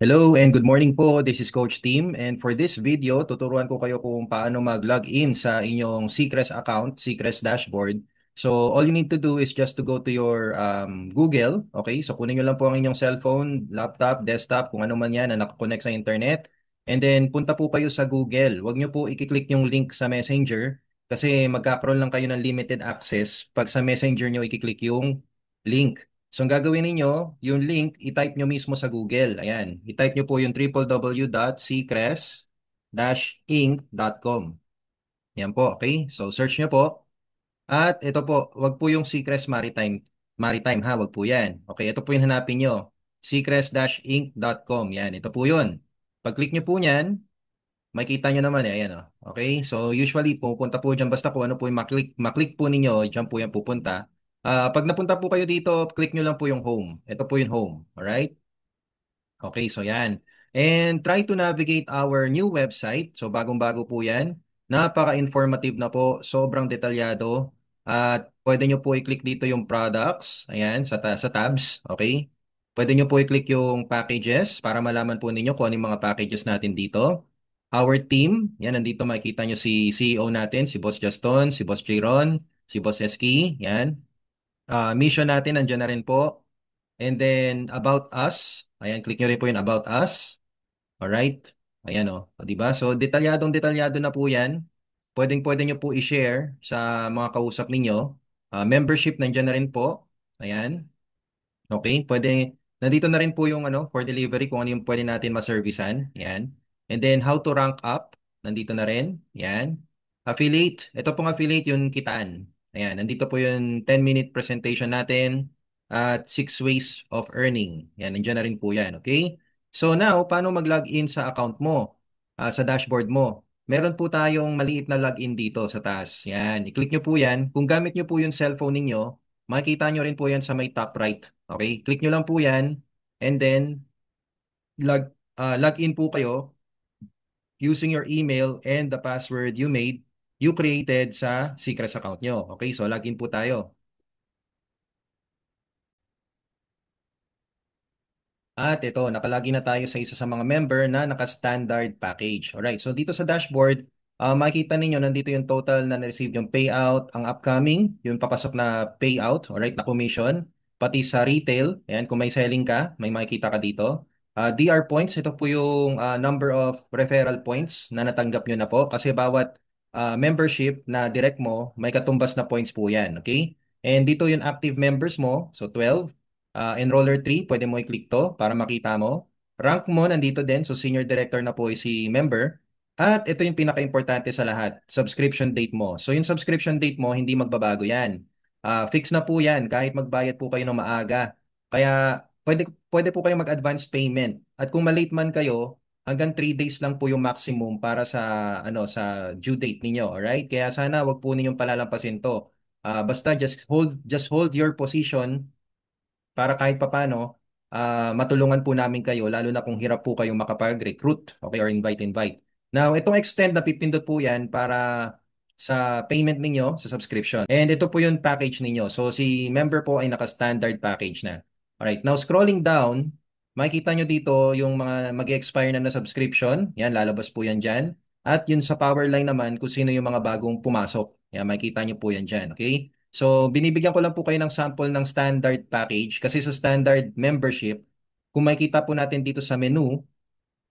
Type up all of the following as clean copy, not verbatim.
Hello and good morning po. This is Coach Tim, and for this video, tuturuan ko kayo kung paano mag-login sa inyong Seacrest account, Seacrest dashboard. So all you need to do is just to go to your Google, okay? So kunin nyo lang po ang inyong cellphone, laptop, desktop, kung ano man yan na nakakonect sa internet. And then punta po kayo sa Google. Huwag nyo po i-click yung link sa Messenger kasi magkakaroon lang kayo ng limited access pag sa Messenger nyo i-click yung link. So, ang gagawin ninyo, yung link, i-type nyo mismo sa Google. Ayan, i-type nyo po yung www.seacrest-inc.com. Yan po, okay? So, search nyo po. At ito po, wag po yung Seacrest Maritime. Maritime ha, wag po yan. Okay, ito po yung hanapin nyo. Seacrest-inc.com. Yan, ito po yun. Pag-click nyo po yan, makikita nyo naman eh. Ayan o. Okay, so usually pupunta po dyan basta kung ano po yung maklik po ninyo, dyan po yan pupunta. Pag napunta po kayo dito, click nyo lang po yung home. Ito po yung home. Alright? Okay, so yan. And try to navigate our new website. So bagong-bago po yan. Napaka-informative na po. Sobrang detalyado. At pwede nyo po i-click dito yung products. Ayan, sa tabs. Okay? Pwede nyo po i-click yung packages para malaman po ninyo kung ano yung mga packages natin dito. Our team. Yan, nandito makikita nyo si CEO natin, si Boss Juston, si Boss Jiron, si Boss Eski. Yan. Mission natin, nandiyan na rin po. And then about us, ayan, click nyo rin po yung about us. Alright? Ayan o, di ba? So detalyadong detalyado na po yan. Pwedeng-pwede nyo po i-share sa mga kausap ninyo. Membership nandiyan na rin po. Ayan. Okay, pwede. Nandito na rin po yung for delivery kung ano yung pwede natin ma-servicean. Yan. And then how to rank up. Nandito na rin. Yan. Affiliate. Ito pong affiliate yung kitaan. Ayan. Nandito po yung 10-minute presentation natin at 6 ways of earning. Yan. Nandiyan na rin po yan. Okay? So now, paano mag-login sa account mo? Sa dashboard mo. Meron po tayong maliit na login dito sa taas. Yan. I-click nyo po yan. Kung gamit nyo po yung cellphone ninyo, makikita nyo rin po yan sa may top right. Okay? Click nyo lang po yan. And then, log in po kayo using your email and the password you created sa Secrets account nyo. Okay? So, log in po tayo. At ito, nakalagin na tayo sa isa sa mga member na naka-standard package. Alright, so dito sa dashboard, makikita ninyo nandito yung total na na-receive yung payout, ang upcoming, yung papasok na payout, alright, na commission, pati sa retail, ayan, kung may selling ka, may makikita ka dito. DR points, ito po yung number of referral points na natanggap nyo na po kasi bawat membership na direct mo, may katumbas na points po yan, okay? And dito yung active members mo, so 12. Enroller 3, pwede mo i-click to para makita mo. Rank mo, nandito din. So, senior director na po si member. At ito yung pinaka-importante sa lahat, subscription date mo. So, yung subscription date mo, hindi magbabago yan. Fix na po yan, kahit magbayad po kayo ng maaga. Kaya, pwede po kayo mag-advance payment. At kung malate man kayo, hanggang 3 days lang po yung maximum para sa due date ninyo. Alright? Kaya sana wag po ninyong palalampasin to. Basta just hold your position para kahit papano matulungan po namin kayo lalo na kung hirap po kayong makapag-recruit, okay, or invite. Now, itong extend na pipindot po yan para sa payment ninyo sa subscription. And ito po yung package ninyo. So si member po ay naka-standard package na. Alright, now scrolling down, makikita nyo dito yung mga mag-expire na subscription. Yan, lalabas po yan dyan. At yun sa Powerline naman kung sino yung mga bagong pumasok. Yan, makikita nyo po yan dyan. Okay? So, binibigyan ko lang po kayo ng sample ng standard package kasi sa standard membership, kung makikita po natin dito sa menu,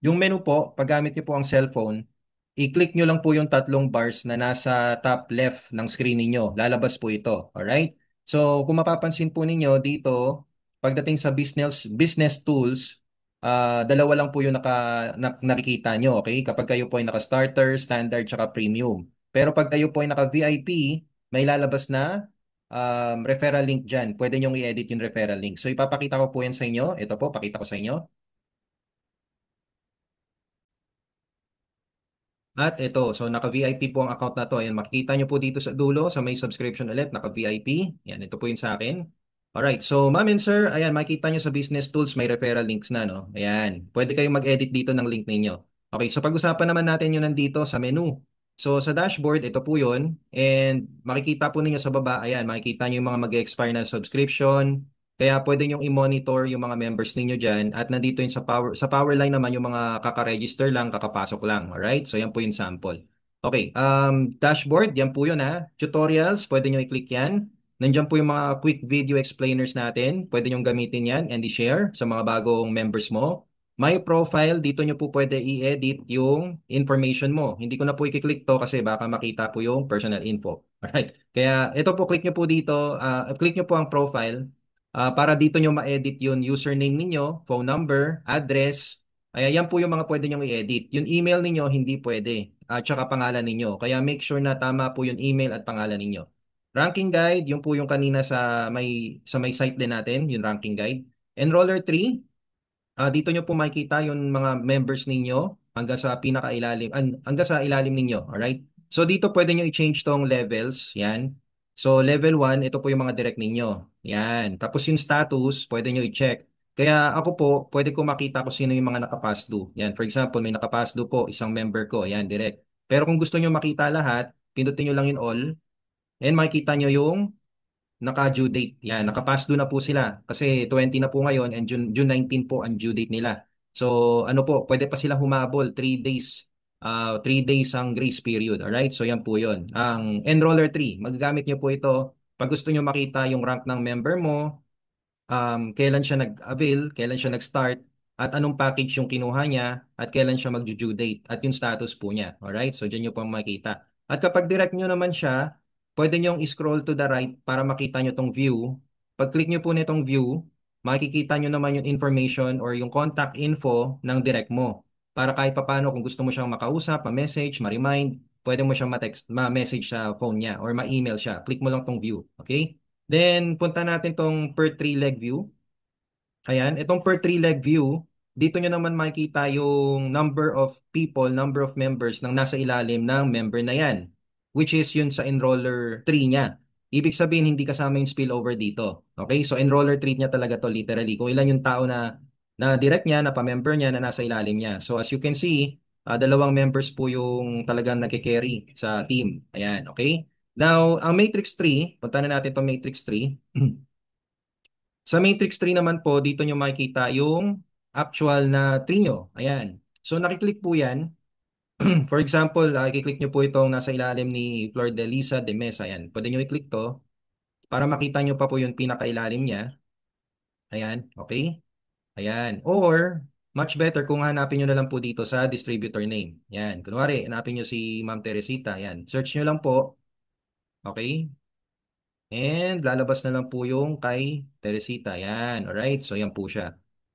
yung menu po, pag gamit niyo po ang cellphone, i-click nyo lang po yung tatlong bars na nasa top left ng screen niyo. Lalabas po ito. Alright? So, kung mapapansin po ninyo dito, pagdating sa business tools, dalawa lang po yung nakikita nyo. Okay? Kapag kayo po ay naka-starter, standard, tsaka premium. Pero pag kayo po ay naka-VIP, may lalabas na referral link dyan. Pwede nyo i-edit yung referral link. So, ipapakita ko po yan sa inyo. Ito po, pakita ko sa inyo. At ito, so naka-VIP po ang account na to. Ayan, makikita nyo po dito sa dulo, sa may subscription ulit, naka-VIP. Ayan, ito po yun sa akin. Alright, so ma'am and sir, ayan, makikita nyo sa business tools, may referral links na, no? Ayan, pwede kayong mag-edit dito ng link ninyo. Okay, so pag-usapan naman natin yun nandito sa menu. So sa dashboard, ito po yun. And makikita po ninyo sa baba, ayan, makikita nyo yung mga mag-expire na subscription. Kaya pwede nyo i-monitor yung mga members ninyo dyan at nandito yun sa power line naman yung mga kaka-register lang, kakapasok lang. Alright? So yan po yung sample. Okay, dashboard, yan po yun ha. Tutorials, pwede nyo i-click yan. Nandiyan po yung mga quick video explainers natin. Pwede nyo gamitin yan and i-share sa mga bagong members mo. My profile, dito nyo po pwede i-edit yung information mo. Hindi ko na po i-click to kasi baka makita po yung personal info. Alright? Kaya ito po, click nyo po dito. Click nyo po ang profile. Para dito nyo ma-edit yung username ninyo, phone number, address. Yan po yung mga pwede nyo i-edit. Yung email ninyo, hindi pwede. At saka pangalan ninyo. Kaya make sure na tama po yung email at pangalan ninyo. Ranking guide, yun po yung kanina sa may site din natin, yung ranking guide. Enroller 3, dito nyo po makikita yung mga members ninyo hanggang sa pinakailalim, hanggang sa ilalim ninyo. Alright? So dito pwede nyo i-change tong levels. Yan. So level 1, ito po yung mga direct ninyo. Yan. Tapos yung status, pwede nyo i-check. Kaya ako po, pwede ko makita kung sino yung mga nakapass do. Yan. For example, may nakapass do po, isang member ko. Yan, direct. Pero kung gusto nyo makita lahat, pindutin nyo lang yung all. And makikita nyo yung naka-due date. Yan, nakapass doon na po sila. Kasi 20 na po ngayon and June 19 po ang due date nila. So, ano po, pwede pa sila humabol 3 days. 3 days ang grace period. Alright? So, yan po yun. Ang Enroller 3, magagamit nyo po ito pag gusto nyo makita yung rank ng member mo, kailan siya nag-avail, kailan siya nag-start, at anong package yung kinuha niya, at kailan siya mag-due date, at yung status po niya. Alright? So, dyan nyo po makikita. At kapag direct nyo naman siya, pwede nyo scroll to the right para makita nyo tong view. Pag-click nyo po nitong view, makikita nyo naman yung information or yung contact info ng direct mo. Para kahit papano kung gusto mo siyang makausap, ma-message, ma-remind, pwede mo siyang ma-text, ma-message sa phone niya or ma-email siya. Click mo lang tong view. Okay? Then, punta natin tong per three leg view. Ayan, itong per three leg view, dito nyo naman makikita yung number of people, number of members ng nasa ilalim ng member na yan, which is yun sa enroller 3 niya. Ibig sabihin, hindi kasama yung spillover dito. Okay? So, enroller 3 niya talaga to literally. Kung ilan yung tao na direct niya, na pa-member niya, na nasa ilalim niya. So, as you can see, dalawang members po yung talagang nagkikerry sa team. Ayan, okay? Now, ang Matrix 3, punta na natin itong Matrix 3. Sa Matrix 3 naman po, dito nyo makikita yung actual na tree nyo. Ayan. So nakiklik po yan. For example, i-click nyo po itong nasa ilalim ni Flor de Lisa de Mesa. Ayan. Pwede nyo i-click to para makita nyo pa po yung pinakailalim niya. Ayan. Okay? Ayan. Or, much better kung hanapin nyo na lang po dito sa distributor name. Ayan. Kunwari, hanapin nyo si Ma'am Teresita. Ayan. Search nyo lang po. Okay? And lalabas na lang po yung kay Teresita. Yan. Alright. So yan po siya.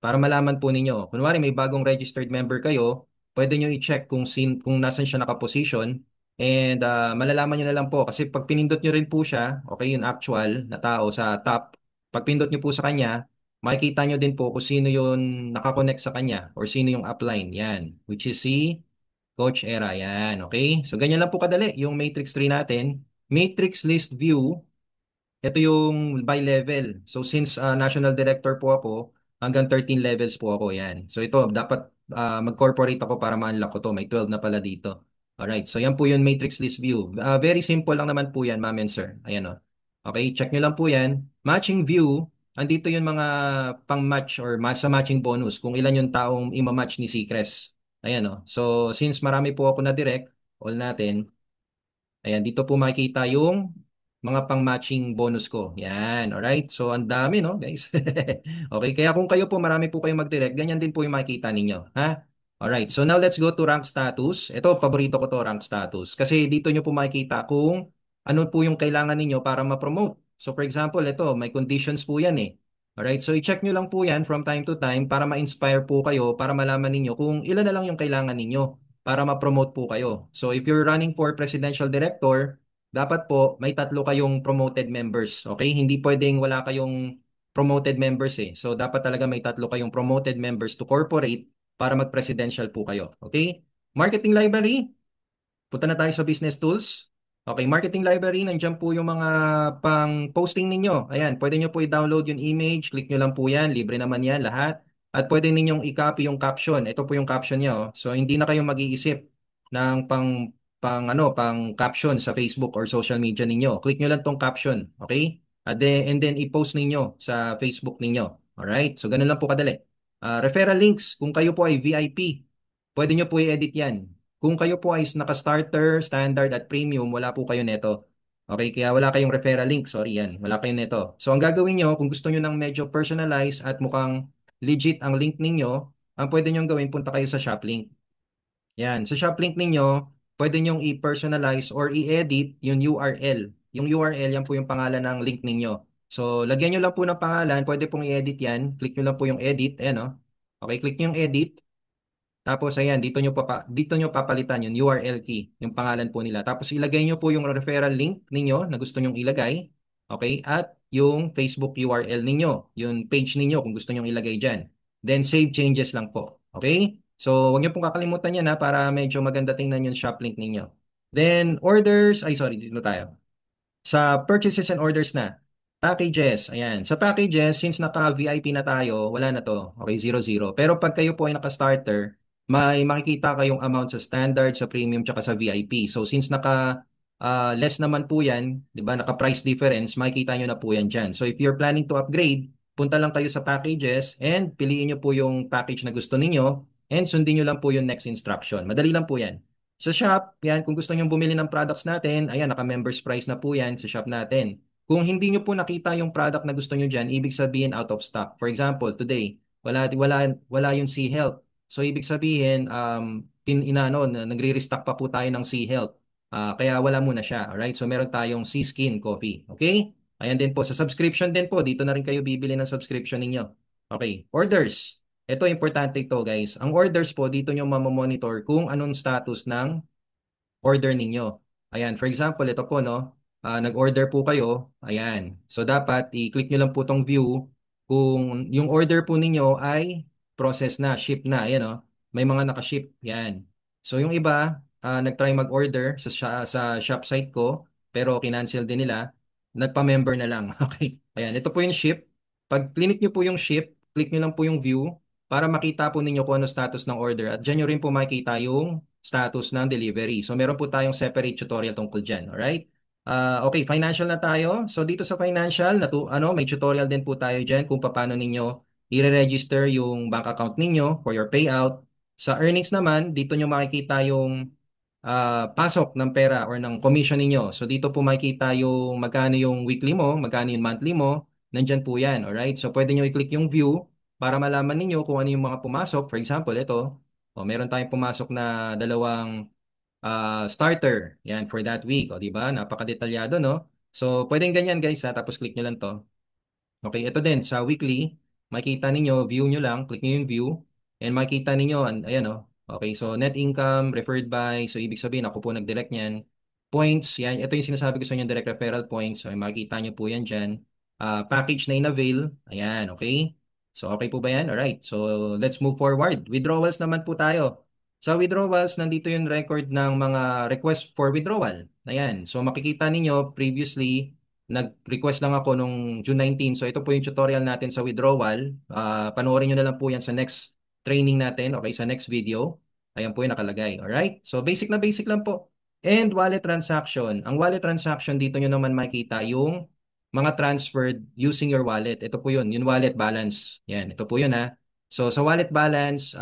Para malaman po ninyo. Kunwari may bagong registered member kayo, pwede nyo i-check kung nasan siya nakaposition. And malalaman nyo na lang po. Kasi pag pinindot nyo rin po siya, okay, yung actual na tao sa top, pag pindot nyo po sa kanya, makikita nyo din po kung sino yung nakakonect sa kanya or sino yung upline. Yan. Which is si Coach Era. Yan. Okay. So ganyan lang po kadali yung Matrix 3 natin. Matrix list view. Ito yung by level. So since national director po ako, hanggang 13 levels po ako yan. So ito, dapat mag-corporate ako para ma-unlock ko to. May 12 na pala dito. Alright, so yan po yung matrix list view. Very simple lang naman po yan, ma'am and sir. Ayan o. Okay, check nyo lang po yan. Matching view, andito yung mga pang-match or sa matching bonus kung ilan yung taong ima-match ni Seacrest. Ayan o. So since marami po ako na direct, all natin, ayan, dito po makikita yung mga pang-matching bonus ko. Yan, alright? So, ang dami, no, guys? Okay, kaya kung kayo po, marami po kayong mag-direct, ganyan din po yung makikita ninyo. Ha? Alright, so now let's go to rank status. Ito, paborito ko to, rank status. Kasi dito nyo po makikita kung ano po yung kailangan ninyo para ma-promote. So, for example, ito, may conditions po yan eh. Alright, so i-check nyo lang po yan from time to time para ma-inspire po kayo, para malaman ninyo kung ilan na lang yung kailangan ninyo para ma-promote po kayo. So if you're running for presidential director, dapat po may tatlo kayong promoted members. Okay? Hindi pwedeng wala kayong promoted members eh. So dapat talaga may tatlo kayong promoted members to corporate para mag-presidential po kayo. Okay? Marketing library, punta na tayo sa business tools. Okay, marketing library, nandiyan po yung mga pang-posting ninyo. Ayan, pwede nyo po i-download yung image, click nyo lang po yan, libre naman yan lahat. At pwede ninyong i-copy yung caption. Ito po yung caption niya, oh. So hindi na kayo mag-iisip ng pang caption sa Facebook or social media ninyo. Click nyo lang tong caption, okay? And then i-post ninyo sa Facebook ninyo. Alright? So ganun lang po kadali. Referral links, kung kayo po ay VIP, pwede nyo po i-edit yan. Kung kayo po ay naka-starter, standard at premium, wala po kayo neto. Okay, kaya wala kayong referral link. Sorry yan, wala kayong neto. So ang gagawin nyo, kung gusto nyo ng medyo personalized at mukhang legit ang link ninyo, ang pwede nyo gawin, punta kayo sa Shoplink. Yan. Sa shop link ninyo, pwede nyong i-personalize or i-edit yung URL. Yung URL, yan po yung pangalan ng link ninyo. So, lagyan nyo lang po ng pangalan. Pwede pong i-edit yan. Click nyo lang po yung edit. Ayan, oh. Okay, click nyo yung edit. Tapos ayan, dito nyo papalitan yung URL key, yung pangalan po nila. Tapos ilagay nyo po yung referral link ninyo na gusto nyong ilagay. Okay? At yung Facebook URL ninyo, yung page ninyo kung gusto nyong ilagay dyan. Then save changes lang po. Okay? So, huwag nyo pong kakalimutan yan ha para medyo maganda tingnan yung shop link ninyo. Then orders, ay sorry, dito tayo. Sa purchases and orders na. Packages, ayan. Sa packages, since naka-VIP na tayo, wala na to. Okay, 0-0. Pero pag kayo po ay naka-starter, may makikita kayong amount sa standard, sa premium, tsaka sa VIP. So since less naman po yan, di ba, naka-price difference, makikita nyo na po yan dyan. So if you're planning to upgrade, punta lang kayo sa packages and piliin nyo po yung package na gusto ninyo and sundin nyo lang po yung next instruction. Madali lang po yan. Sa shop, yan, kung gusto nyo bumili ng products natin, ayan, naka-members price na po yan sa shop natin. Kung hindi nyo po nakita yung product na gusto nyo dyan, ibig sabihin out of stock. For example, today, wala yung Sea Health. So, ibig sabihin, nagre-restock pa po tayo ng Sea Health. Kaya wala muna siya. Alright? So, meron tayong Sea Skin Coffee. Okay? Ayan din po. Sa subscription din po, dito na rin kayo bibili ng subscription ninyo. Okay. Orders. Ito, importante ito, guys. Ang orders po, dito nyo mamamonitor kung anong status ng order ninyo. Ayan, for example, ito po, no? Nag-order po kayo. Ayan. So, dapat i-click nyo lang po tong view kung yung order po ninyo ay process na, ship na. Ayan, no? May mga nakaship. Yan. So, yung iba, nag-try mag-order sa shop site ko, pero kinancel din nila. Nagpa-member na lang. Okay. Ayan, ito po yung ship. Pag click nyo po yung ship, click nyo lang po yung view para makita po ninyo kung ano status ng order. At dyan nyo rin po makikita yung status ng delivery. So meron po tayong separate tutorial tungkol dyan. Alright? Okay, financial na tayo. So dito sa financial, may tutorial din po tayo dyan kung paano ninyo i-register yung bank account ninyo for your payout. Sa earnings naman, dito nyo makikita yung pasok ng pera or ng commission ninyo. So dito po makikita yung magkano yung weekly mo, magkano yung monthly mo. Nandyan po yan. Alright? So pwede nyo i-click yung view para malaman ninyo kung ano yung mga pumasok. For example, ito. Meron tayong pumasok na dalawang starter. Yan, for that week. O, di ba? Napakadetalyado, no? So, pwedeng ganyan, guys, ha? Tapos, click nyo lang to. Okay, ito din, sa weekly, makikita ninyo, view nyo lang, click nyo yung view, and makikita ninyo, ayan, oh. Okay, so, net income, referred by, so, ibig sabihin, ako po nag-direct niyan. Points, yan, ito yung sinasabi ko sa inyo, direct referral points. So, makikita nyo po yan dyan. Package na in-avail, ayan, okay? So, okay po ba yan? Alright, so, let's move forward. Withdrawals naman po tayo. Sa withdrawals, nandito yung record ng mga request for withdrawal. Ayan. So makikita ninyo previously, nag-request lang ako nung June 19. So ito po yung tutorial natin sa withdrawal. Panoorin nyo na lang po yan sa next training natin. Okay, sa next video. Ayan po yung nakalagay. Alright? So basic na basic lang po. And wallet transaction. Ang wallet transaction, dito nyo naman makikita yung mga transferred using your wallet. Ito po yun, yung wallet balance. Yan, ito po yun ha. So sa wallet balance,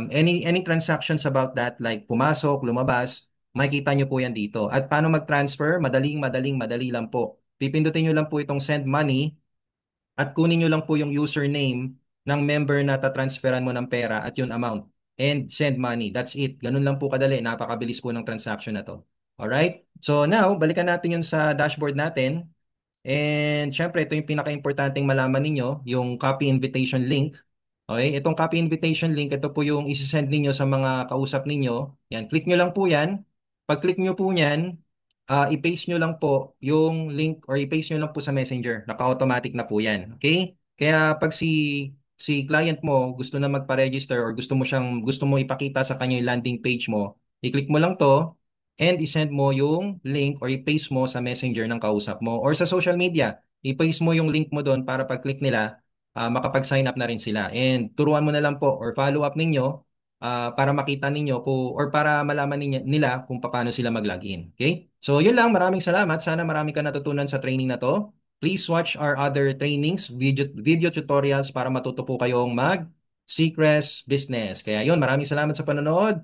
any transactions about that like pumasok, lumabas, makikita nyo po yan dito. At paano mag-transfer? Madali lang po. Pipindutin nyo lang po itong send money at kunin nyo lang po yung username ng member na tatransferan mo ng pera at yung amount. And send money. That's it. Ganun lang po kadali. Napakabilis po ng transaction na to. Alright? So now, balikan natin yun sa dashboard natin. And syempre, ito yung pinaka-importanting malaman ninyo, yung copy invitation link. Okay, itong copy invitation link, ito po yung isi-send ninyo sa mga kausap ninyo. Yan, click nyo lang po yan. Pag-click nyo po yan, i-paste nyo lang po yung link or i-paste nyo lang po sa Messenger. Naka-automatic na po yan. Okay? Kaya pag si client mo gusto na magpa-register or gusto mo ipakita sa kanya yung landing page mo, i-click mo lang to and i-send mo yung link or i-paste mo sa Messenger ng kausap mo or sa social media. I-paste mo yung link mo doon para pag-click nila, makapag-sign up na rin sila. And turuan mo na lang po or follow up ninyo para makita ninyo or para malaman nila kung paano sila mag-login. Okay? So, yun lang. Maraming salamat. Sana marami ka natutunan sa training na to. Please watch our other trainings, video tutorials para matuto po kayong mag Secrets Business. Kaya yun, maraming salamat sa panonood.